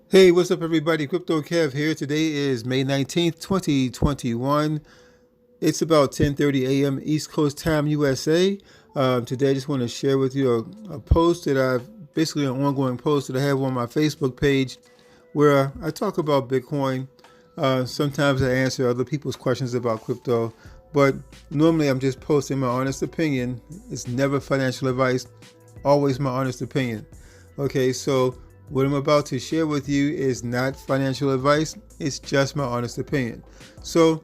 Hey, what's up, everybody? Crypto-Kev here. Today is May 19th, 2021. It's about 10:30 a.m. East Coast time, USA. Today, I just want to share with you a post that basically an ongoing post that I have on my Facebook page where I talk about Bitcoin. Sometimes I answer other people's questions about crypto, but normally I'm just posting my honest opinion. It's never financial advice, always my honest opinion. Okay, so what I'm about to share with you is not financial advice, it's just my honest opinion. So,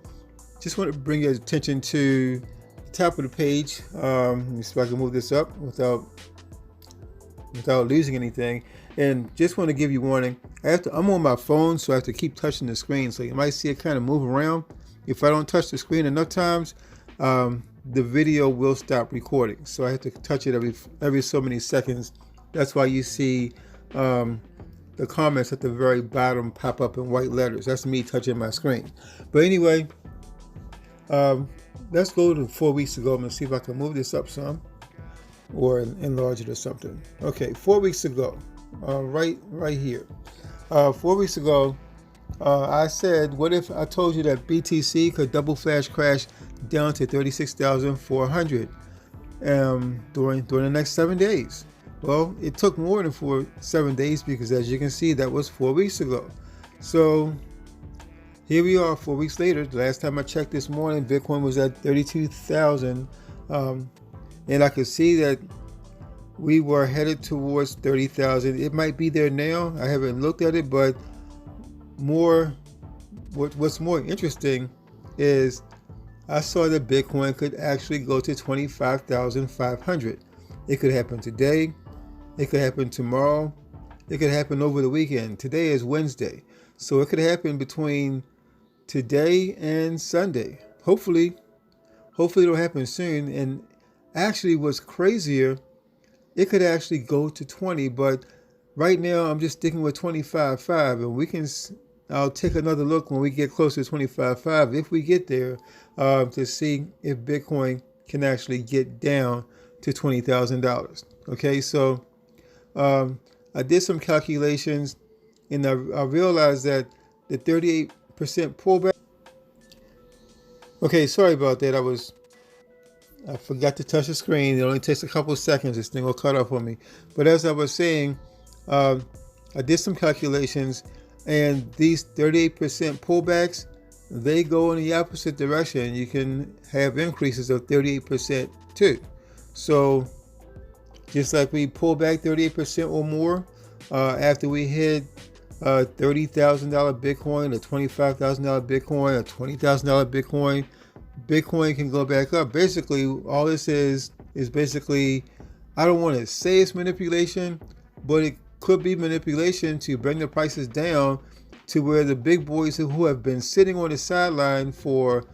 just want to bring your attention to the top of the page. Let me see if I can move this up without losing anything. And just want to give you warning. I'm on my phone, so I have to keep touching the screen. So you might see it kind of move around. If I don't touch the screen enough times, the video will stop recording. So I have to touch it every so many seconds. That's why you see the comments at the very bottom pop up in white letters. That's me touching my screen. But anyway, let's go to 4 weeks ago. I'm gonna see if I can move this up some or enlarge it or something. Okay, 4 weeks ago, right here. 4 weeks ago, I said, what if I told you that BTC could double flash crash down to 36,400 during the next 7 days? Well, it took more than 7 days because, as you can see, that was 4 weeks ago. So here we are 4 weeks later. The last time I checked this morning, Bitcoin was at 32,000. And I could see that we were headed towards 30,000. It might be there now. I haven't looked at it, but what's more interesting is I saw that Bitcoin could actually go to 25,500. It could happen today. It could happen tomorrow. It could happen over the weekend. Today is Wednesday. So it could happen between today and Sunday. Hopefully it'll happen soon. And actually what's crazier, it could actually go to 20, but right now I'm just sticking with 25.5, and I'll take another look when we get closer to 25.5, if we get there, to see if Bitcoin can actually get down to $20,000. Okay, so I did some calculations, and I realized that the 38% pullback. Okay, sorry about that. I forgot to touch the screen. It only takes a couple of seconds. This thing will cut off on me. But as I was saying, I did some calculations, and these 38% pullbacks, they go in the opposite direction. You can have increases of 38% too. So just like we pull back 38% or more after we hit $30,000 Bitcoin, or $25,000 Bitcoin, or $20,000 Bitcoin, Bitcoin can go back up. Basically, all this is basically, I don't want to say it's manipulation, but it could be manipulation to bring the prices down to where the big boys who have been sitting on the sideline for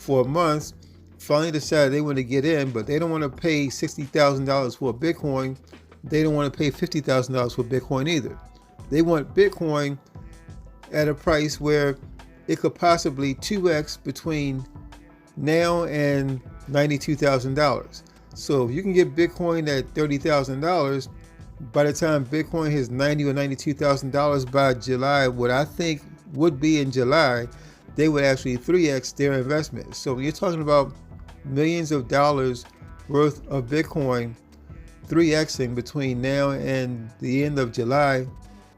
months finally decide they want to get in, but they don't want to pay $60,000 for a Bitcoin. They don't want to pay $50,000 for Bitcoin either. They want Bitcoin at a price where it could possibly 2x between now and $92,000. So if you can get Bitcoin at $30,000, by the time Bitcoin hits $90,000 or $92,000 by July, what I think would be in July, they would actually 3x their investment. So when you're talking about millions of dollars worth of Bitcoin 3xing between now and the end of July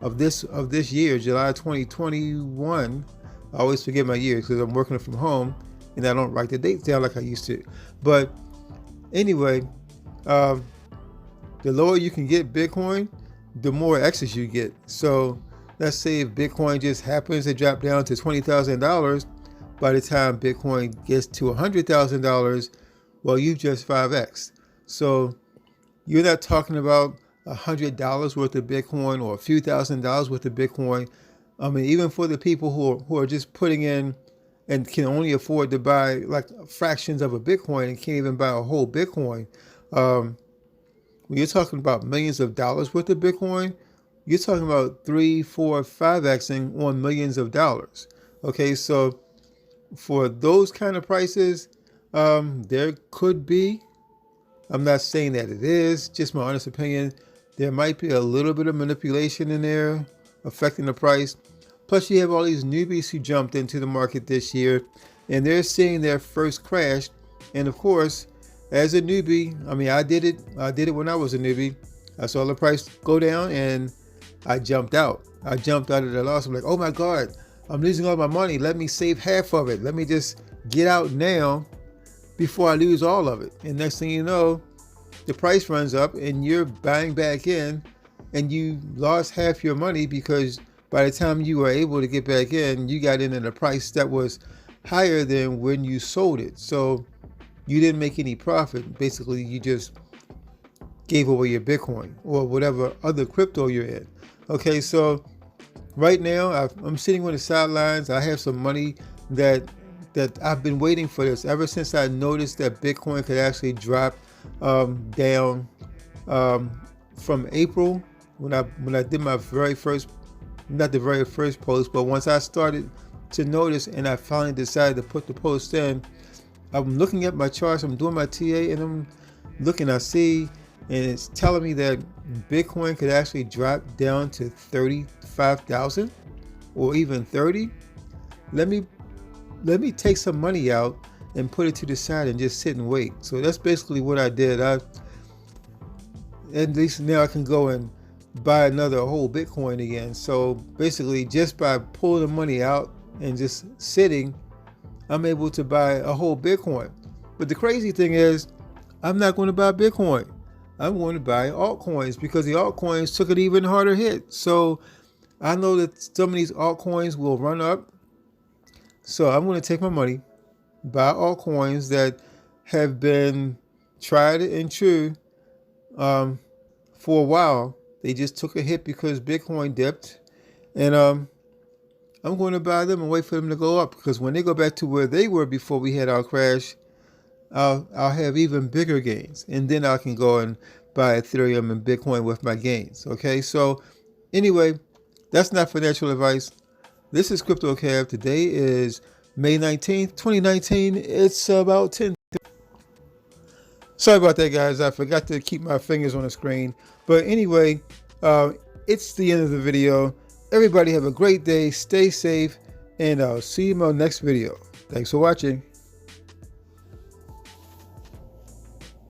of this year, July 2021. I always forget my years because I'm working from home and I don't write the dates down like I used to. But anyway, the lower you can get Bitcoin, the more X's you get. So let's say if Bitcoin just happens to drop down to $20,000, by the time Bitcoin gets to $100,000, well, you just 5x. So you're not talking about $100 worth of Bitcoin or a few $1,000s worth of Bitcoin. I mean, even for the people who are just putting in and can only afford to buy like fractions of a Bitcoin and can't even buy a whole Bitcoin. When you're talking about millions of dollars worth of Bitcoin, you're talking about 3, 4, 5xing on millions of dollars. Okay, so for those kind of prices, there could be, I'm not saying that it is, just my honest opinion, there might be a little bit of manipulation in there. affecting the price. Plus, you have all these newbies who jumped into the market this year, and they're seeing their first crash. And of course, as a newbie, I mean, I did it when I was a newbie. I saw the price go down, and I jumped out. I jumped out of the loss. I'm like, oh my God, I'm losing all my money. Let me save half of it. Let me just get out now before I lose all of it. And next thing you know, the price runs up and you're buying back in, and you lost half your money because by the time you were able to get back in, you got in at a price that was higher than when you sold it. So you didn't make any profit. Basically, you just gave away your Bitcoin or whatever other crypto you're in. Okay, so right now I'm sitting on the sidelines. I have some money that I've been waiting for this ever since I noticed that Bitcoin could actually drop down from April when I did my very first, not the very first post, but once I started to notice and I finally decided to put the post in, I'm looking at my charts, I'm doing my TA, and I'm looking, I see, and it's telling me that Bitcoin could actually drop down to 35,000 or even 30. Let me take some money out and put it to the side and just sit and wait. So that's basically what I did. At least now I can go and buy another whole Bitcoin again. So basically, just by pulling the money out and just sitting, I'm able to buy a whole Bitcoin. But the crazy thing is, I'm not going to buy Bitcoin. I'm going to buy altcoins because the altcoins took an even harder hit. So I know that some of these altcoins will run up. So I'm going to take my money, buy altcoins that have been tried and true for a while. They just took a hit because Bitcoin dipped. And I'm going to buy them and wait for them to go up, because when they go back to where they were before we had our crash, I'll have even bigger gains. And then I can go and buy Ethereum and Bitcoin with my gains. Okay, so anyway, that's not financial advice. This is Crypto-Kev. Today is May 19th, 2019. It's about 10. Sorry about that, guys. I forgot to keep my fingers on the screen. But anyway, it's the end of the video. Everybody have a great day. Stay safe. And I'll see you in my next video. Thanks for watching.